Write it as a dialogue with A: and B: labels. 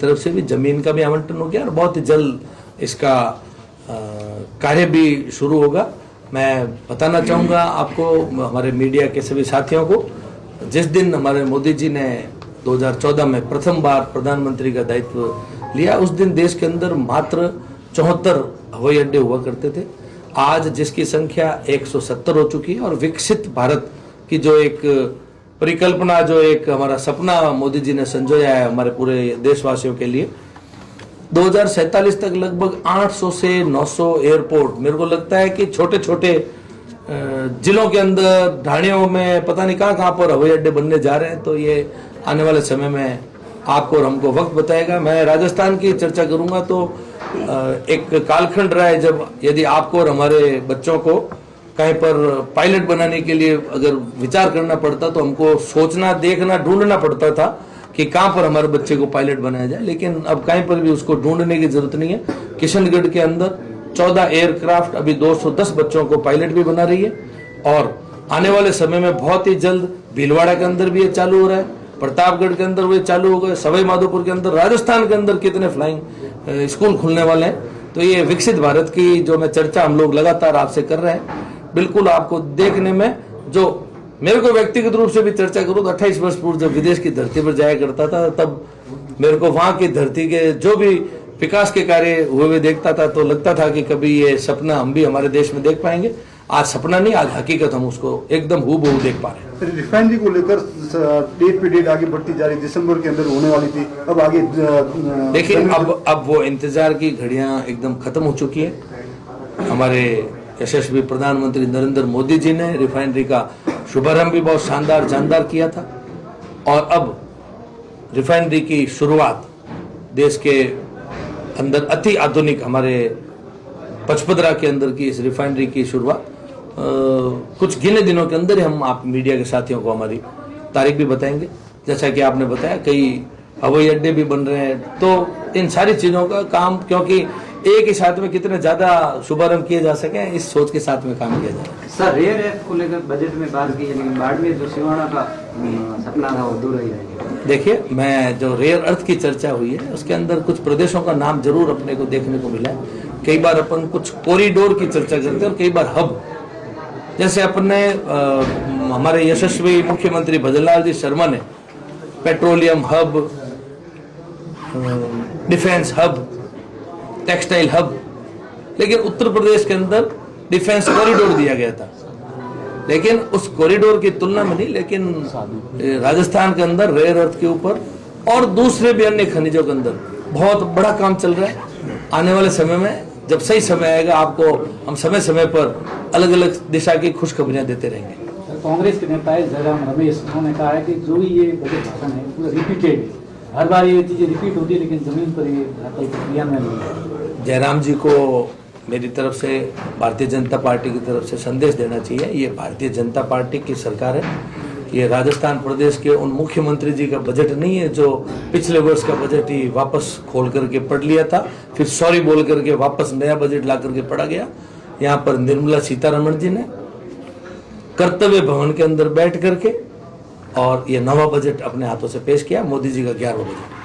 A: तरफ से भी जमीन का भी आवंटन हो गया और बहुत ही जल्द इसका कार्य भी शुरू होगा। मैं बताना चाहूँगा आपको, हमारे मीडिया के सभी साथियों को, जिस दिन हमारे मोदी जी ने 2014 में प्रथम बार प्रधानमंत्री का दायित्व लिया, उस दिन देश के अंदर मात्र 74 हवाई अड्डे हुआ करते थे। आज जिसकी संख्या 170 हो चुकी है और विकसित भारत की जो एक परिकल्पना, जो एक हमारा सपना मोदी जी ने संजोया है हमारे पूरे देशवासियों के लिए, 2047 तक लगभग 800 से 900 एयरपोर्ट, मेरे को लगता है कि छोटे छोटे जिलों के अंदर, ढाणियों में, पता नहीं कहाँ कहाँ पर हवाई अड्डे बनने जा रहे हैं। तो ये आने वाले समय में आपको और हमको वक्त बताएगा। मैं राजस्थान की चर्चा करूंगा तो एक कालखंड रहा है जब यदि आपको और हमारे बच्चों को कहीं पर पायलट बनाने के लिए अगर विचार करना पड़ता तो हमको सोचना, देखना, ढूंढना पड़ता था कि कहां पर हमारे बच्चे को पायलट बनाया जाए। लेकिन अब कहीं पर भी उसको ढूंढने की जरूरत नहीं है। किशनगढ़ के अंदर 14 एयरक्राफ्ट अभी 210 बच्चों को पायलट भी बना रही है और आने वाले समय में बहुत ही जल्द भीलवाड़ा के अंदर भी ये चालू हो रहा है, प्रतापगढ़ के अंदर वो चालू हो गए, सवाई माधोपुर के अंदर, राजस्थान के अंदर कितने फ्लाइंग स्कूल खुलने वाले हैं। तो ये विकसित भारत की जो मैं चर्चा हम लोग लगातार आपसे कर रहे हैं, बिल्कुल आपको देखने में, जो मेरे को व्यक्तिगत रूप से भी चर्चा करूं तो 28 वर्ष पूर्व जब विदेश की धरती पर जाया करता था, तब मेरे को वहां की धरती के जो भी विकास के कार्य हुए देखता था तो लगता था कि कभी ये सपना हम भी हमारे देश में देख पाएंगे। आज सपना नहीं, आज हकीकत हम उसको एकदम हूबहू देख पा रहे हैं।
B: रिफाइनरी को लेकर डेट पे डेट आगे बढ़ती जा रही, दिसंबर के अंदर होने वाली थी, अब आगे
A: देखिए अब वो इंतजार की घड़ियां एकदम खत्म हो चुकी है। हमारे यशस्वी प्रधानमंत्री नरेंद्र मोदी जी ने रिफाइनरी का शुभारंभ भी बहुत शानदार जानदार किया था और अब रिफाइनरी की शुरुआत देश के अंदर अति आधुनिक हमारे पचपदरा के अंदर की इस रिफाइनरी की शुरुआत कुछ गिने दिनों के अंदर ही हम आप मीडिया के साथियों को हमारी तारीख भी बताएंगे। जैसा कि आपने बताया, कई हवाई अड्डे भी बन रहे हैं, तो इन सारी चीजों का काम, क्योंकि एक ही साथ में कितने ज्यादा शुभारंभ किए जा सके, इस सोच के साथ में काम किया जाए।
C: सर, रेयर एर्थ को लेकर बजट में बात की है, लेकिन बाद में जो सिवाना का सपना था वो दूर ही रह गया।
A: देखिए, मैं जो रेयर अर्थ की चर्चा हुई है उसके अंदर कुछ प्रदेशों का नाम जरूर अपने को देखने को मिला है। कई बार अपन कुछ कॉरिडोर की चर्चा करते हैं और कई बार हब, जैसे अपने हमारे यशस्वी मुख्यमंत्री भजनलाल जी शर्मा ने petroleum hub, defence hub, textile hub, लेकिन उत्तर प्रदेश के अंदर डिफेंस कॉरिडोर दिया गया था। लेकिन उस कॉरिडोर की तुलना में नहीं, लेकिन राजस्थान के अंदर रेयर अर्थ के ऊपर और दूसरे भी अन्य खनिजों के अंदर बहुत बड़ा काम चल रहा है। आने वाले समय में जब सही समय आएगा, आपको हम समय समय पर अलग अलग दिशा की खुशखबरियां देते रहेंगे।
D: कांग्रेस के नेता जयराम रमेश, उन्होंने कहा है कि जो भी ये बजट भाषण है पूरा रिपीटेड है, हर बार ये चीजें रिपीट होती है लेकिन जमीन पर ये प्रक्रिया में नहीं है।
A: जयराम जी को मेरी तरफ से, भारतीय जनता पार्टी की तरफ से संदेश देना चाहिए, ये भारतीय जनता पार्टी की सरकार है। ये राजस्थान प्रदेश के उन मुख्यमंत्री जी का बजट नहीं है जो पिछले वर्ष का बजट ही वापस खोल करके पढ़ लिया था, फिर सॉरी बोल करके वापस नया बजट ला करके पढ़ा गया। यहाँ पर निर्मला सीतारमण जी ने कर्तव्य भवन के अंदर बैठ करके और ये नवा बजट अपने हाथों से पेश किया, मोदी जी का 11वां बजट।